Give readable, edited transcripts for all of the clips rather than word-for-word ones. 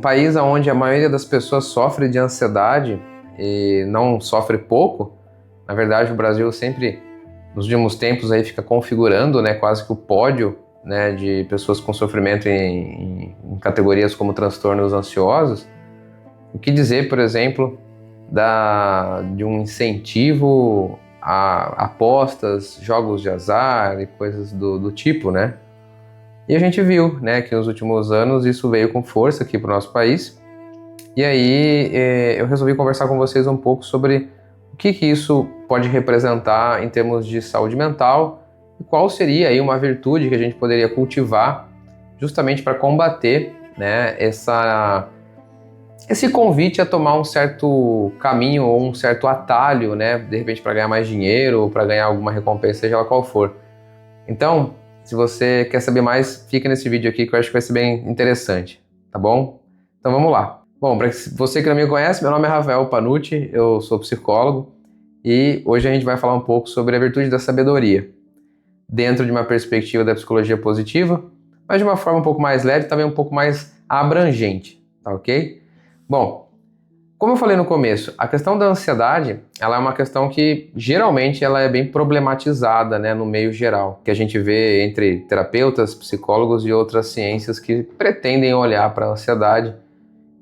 país onde a maioria das pessoas sofre de ansiedade e não sofre pouco. Na verdade, o Brasil sempre, nos últimos tempos, aí fica configurando, né, quase que o pódio, né, de pessoas com sofrimento em categorias como transtornos ansiosos. O que dizer, por exemplo, de um incentivo a apostas, jogos de azar e coisas do tipo, né? E a gente viu, né, que nos últimos anos isso veio com força aqui para o nosso país. E aí eu resolvi conversar com vocês um pouco sobre o que isso pode representar em termos de saúde mental e qual seria aí uma virtude que a gente poderia cultivar justamente para combater, né, esse convite a tomar um certo caminho ou um certo atalho, né, de repente para ganhar mais dinheiro ou para ganhar alguma recompensa, seja ela qual for. Então, se você quer saber mais, fica nesse vídeo aqui que eu acho que vai ser bem interessante, tá bom? Então vamos lá. Bom, para você que não me conhece, meu nome é Rafael Panucci, eu sou psicólogo e hoje a gente vai falar um pouco sobre a virtude da sabedoria, dentro de uma perspectiva da psicologia positiva, mas de uma forma um pouco mais leve e também um pouco mais abrangente, tá ok? Bom, como eu falei no começo, a questão da ansiedade, ela é uma questão que geralmente ela é bem problematizada, né, no meio geral, que a gente vê entre terapeutas, psicólogos e outras ciências que pretendem olhar para a ansiedade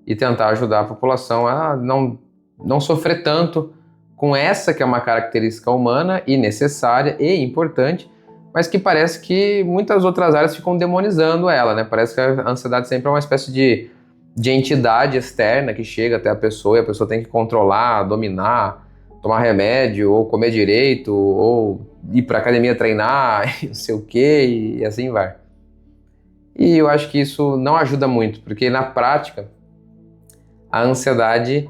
e tentar ajudar a população a não sofrer tanto com essa que é uma característica humana e necessária e importante, mas que parece que muitas outras áreas ficam demonizando ela, né? Parece que a ansiedade sempre é uma espécie de entidade externa que chega até a pessoa e a pessoa tem que controlar, dominar, tomar remédio, ou comer direito, ou ir para academia treinar, não sei o que, e assim vai. E eu acho que isso não ajuda muito, porque na prática a ansiedade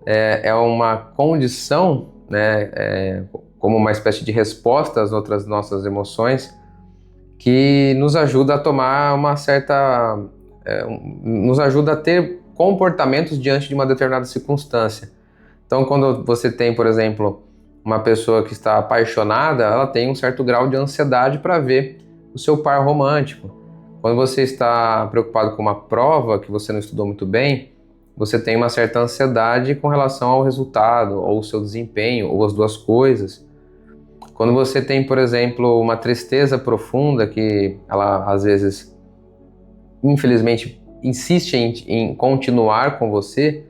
é uma condição, né, como uma espécie de resposta às outras nossas emoções, que nos ajuda a tomar uma certa... nos ajuda a ter comportamentos diante de uma determinada circunstância. Então, quando você tem, por exemplo, uma pessoa que está apaixonada, ela tem um certo grau de ansiedade para ver o seu par romântico. Quando você está preocupado com uma prova que você não estudou muito bem, você tem uma certa ansiedade com relação ao resultado, ou o seu desempenho, ou as duas coisas. Quando você tem, por exemplo, uma tristeza profunda que ela, às vezes, infelizmente, insiste em continuar com você,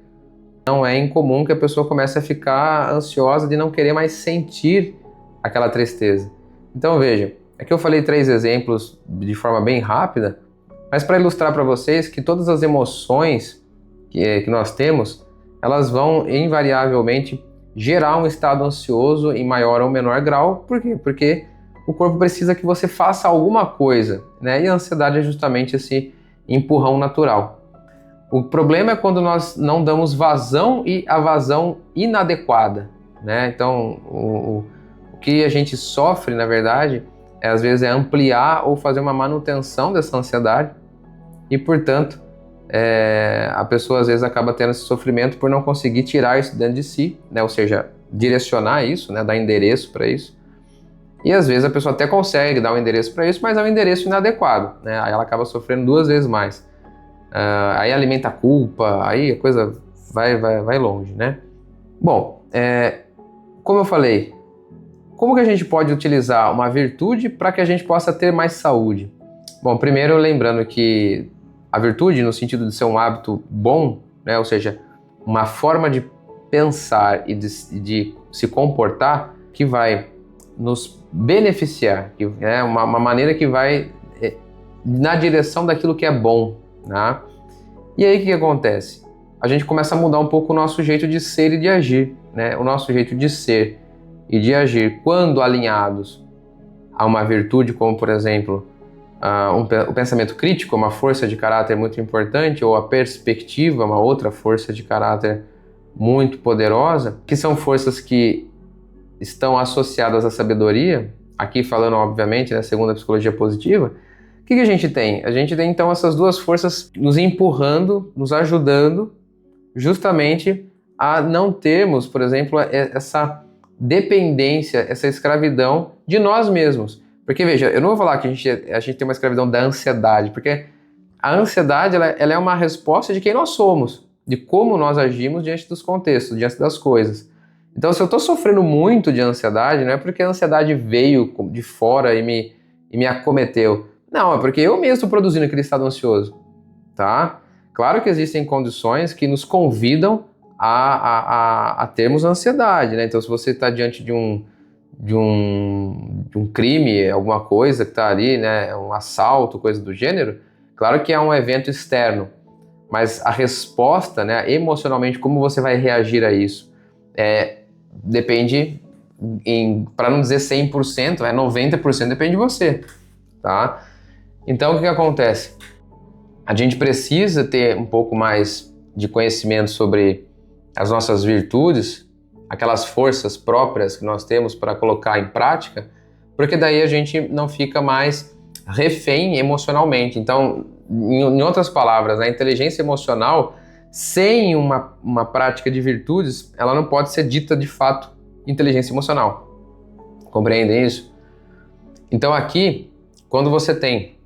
não é incomum que a pessoa comece a ficar ansiosa de não querer mais sentir aquela tristeza. Então, veja, aqui eu falei 3 exemplos de forma bem rápida, mas para ilustrar para vocês que todas as emoções que nós temos, elas vão invariavelmente gerar um estado ansioso em maior ou menor grau. Por quê? Porque o corpo precisa que você faça alguma coisa, né? E a ansiedade é justamente esse empurrão natural. O problema é quando nós não damos vazão e a vazão inadequada, né? Então, o que a gente sofre, na verdade, às vezes é ampliar ou fazer uma manutenção dessa ansiedade e, portanto, a pessoa às vezes acaba tendo esse sofrimento por não conseguir tirar isso dentro de si, né? Ou seja, direcionar isso, né? Dar endereço para isso. E às vezes a pessoa até consegue dar um endereço para isso, mas é um endereço inadequado, né? Aí ela acaba sofrendo 2 vezes mais. Aí alimenta a culpa, aí a coisa vai longe, né? Bom, como eu falei, como que a gente pode utilizar uma virtude para que a gente possa ter mais saúde? Bom, primeiro lembrando que a virtude, no sentido de ser um hábito bom, né? Ou seja, uma forma de pensar e de se comportar que vai nos beneficiar, que é uma maneira que vai na direção daquilo que é bom, né? E aí o que acontece? A gente começa a mudar um pouco o nosso jeito de ser e de agir, né? O nosso jeito de ser e de agir, quando alinhados a uma virtude, como por exemplo, o pensamento crítico, uma força de caráter muito importante, ou a perspectiva, uma outra força de caráter muito poderosa, que são forças que estão associadas à sabedoria, aqui falando obviamente, né, segundo a psicologia positiva. O que a gente tem? A gente tem então essas 2 forças nos empurrando, nos ajudando justamente a não termos, por exemplo, essa dependência, essa escravidão de nós mesmos. Porque veja, eu não vou falar que a gente tem uma escravidão da ansiedade, porque A ansiedade ela é uma resposta de quem nós somos, de como nós agimos diante dos contextos, diante das coisas. Então, se eu estou sofrendo muito de ansiedade, não é porque a ansiedade veio de fora e me acometeu. Não, é porque eu mesmo estou produzindo aquele estado ansioso, tá? Claro que existem condições que nos convidam a termos ansiedade, né? Então, se você está diante de um crime, alguma coisa que está ali, né? Um assalto, coisa do gênero, claro que é um evento externo, mas a resposta, né? Emocionalmente, como você vai reagir a isso, depende, para não dizer 100%, 90% depende de você, tá? Então, o que acontece? A gente precisa ter um pouco mais de conhecimento sobre as nossas virtudes, aquelas forças próprias que nós temos para colocar em prática, porque daí a gente não fica mais refém emocionalmente. Então, em outras palavras, a inteligência emocional, sem uma prática de virtudes, ela não pode ser dita de fato inteligência emocional. Compreendem isso? Então aqui, quando você tem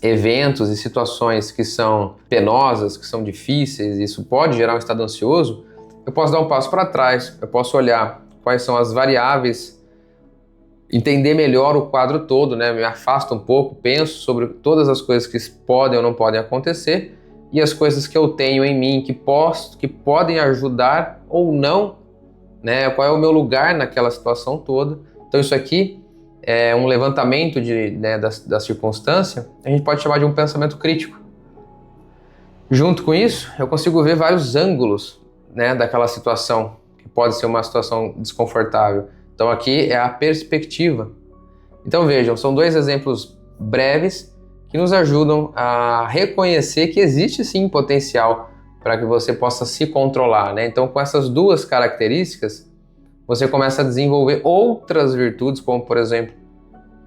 eventos e situações que são penosas, que são difíceis, isso pode gerar um estado ansioso, eu posso dar um passo para trás, eu posso olhar quais são as variáveis, entender melhor o quadro todo, né? Me afasto um pouco, penso sobre todas as coisas que podem ou não podem acontecer e as coisas que eu tenho em mim que podem ajudar ou não, né? Qual é o meu lugar naquela situação toda. Então isso aqui é um levantamento da circunstância, a gente pode chamar de um pensamento crítico. Junto com isso, eu consigo ver vários ângulos, né, daquela situação, que pode ser uma situação desconfortável. Então aqui é a perspectiva. Então vejam, são dois exemplos breves que nos ajudam a reconhecer que existe sim potencial para que você possa se controlar, né? Então com essas duas características, você começa a desenvolver outras virtudes, como por exemplo,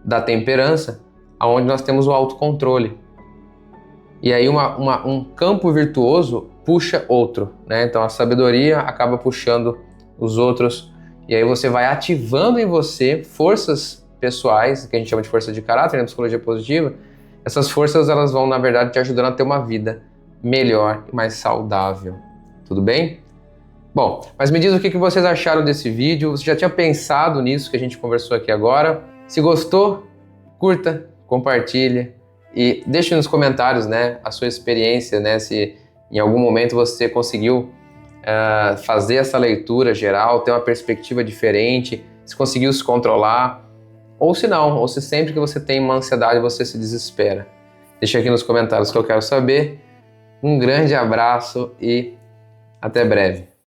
da temperança, onde nós temos o autocontrole. E aí um campo virtuoso puxa outro, né? Então a sabedoria acaba puxando os outros, e aí você vai ativando em você forças pessoais, que a gente chama de força de caráter na psicologia positiva. Essas forças, elas vão, na verdade, te ajudando a ter uma vida melhor e mais saudável. Tudo bem? Bom, mas me diz o que vocês acharam desse vídeo. Você já tinha pensado nisso que a gente conversou aqui agora? Se gostou, curta, compartilha e deixe nos comentários, né, a sua experiência, né, se em algum momento você conseguiu fazer essa leitura geral, ter uma perspectiva diferente, se conseguiu se controlar, ou se não, ou se sempre que você tem uma ansiedade você se desespera. Deixa aqui nos comentários que eu quero saber. Um grande abraço e até breve.